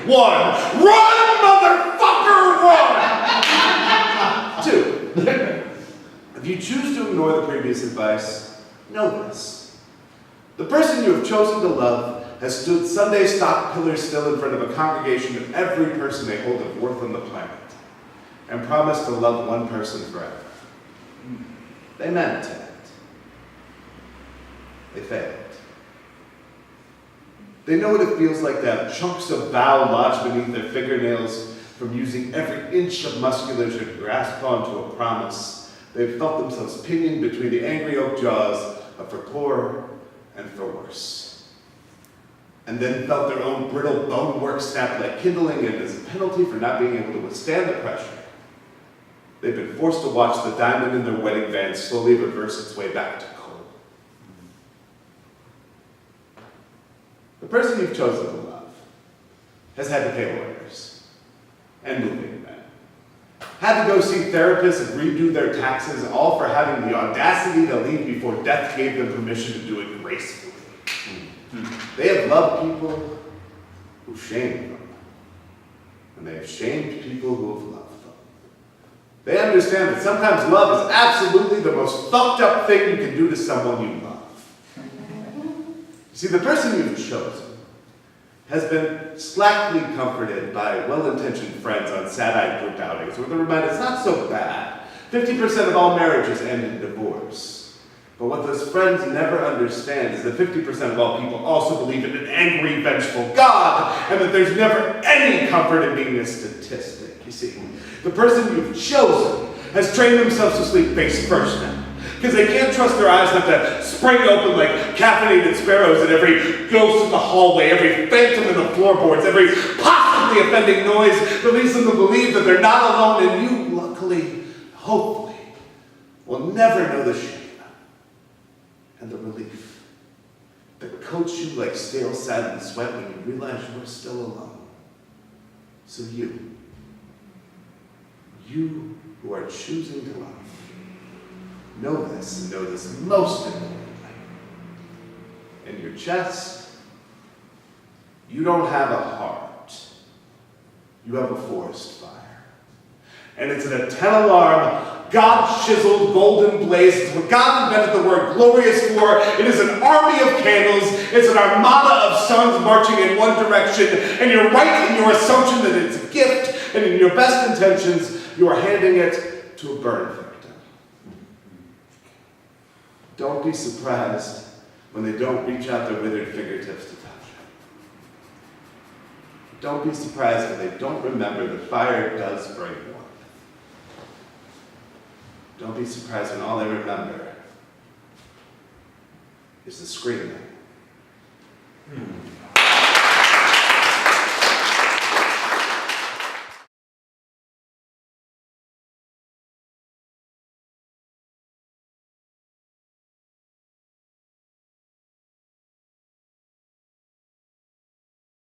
1. Run, motherfucker, run! 2. If you choose to ignore the previous advice, know this. The person you have chosen to love has stood Sunday stock pillars still in front of a congregation of every person they hold of worth on the planet, and promised to love one person forever. They meant it. They failed. They know what it feels like to have chunks of vow lodged beneath their fingernails from using every inch of musculature to grasp onto a promise. They've felt themselves pinioned between the angry oak jaws of for poor and for worse. And then felt their own brittle bonework snap like kindling, and as a penalty for not being able to withstand the pressure, they've been forced to watch the diamond in their wedding band slowly reverse its way back to coal. The person you've chosen to love has had to pay lawyers and moving men, had to go see therapists and redo their taxes, all for having the audacity to leave before death gave them permission to do it gracefully. They have loved people who shamed them, and they have shamed people who have loved them. They understand that sometimes love is absolutely the most fucked up thing you can do to someone you love. You see, the person you've chosen has been slackly comforted by well-intentioned friends on sad-eyed group outings where they're reminded it's not so bad. 50% of all marriages end in divorce. But what those friends never understand is that 50% of all people also believe in an angry, vengeful God, and that there's never any comfort in being a statistic. You see, the person you've chosen has trained themselves to sleep face first now, because they can't trust their eyes not to spring open like caffeinated sparrows at every ghost in the hallway, every phantom in the floorboards, every possibly offending noise that leads them to believe that they're not alone, and you, luckily, hopefully, will never know the shame and the relief that coats you like stale satin sweat when you realize you are still alone. So you who are choosing to love, know this, and know this most importantly. In your chest, you don't have a heart. You have a forest fire. And it's an 10-alarm, God-chiseled golden blaze. It's what God invented the word glorious for. It is an army of candles. It's an armada of suns marching in one direction. And you're right in your assumption that it's a gift, and in your best intentions, you are handing it to a burn victim. Don't be surprised when they don't reach out their withered fingertips to touch it. Don't be surprised when they don't remember that fire does bring warmth. Don't be surprised when all they remember is the screaming.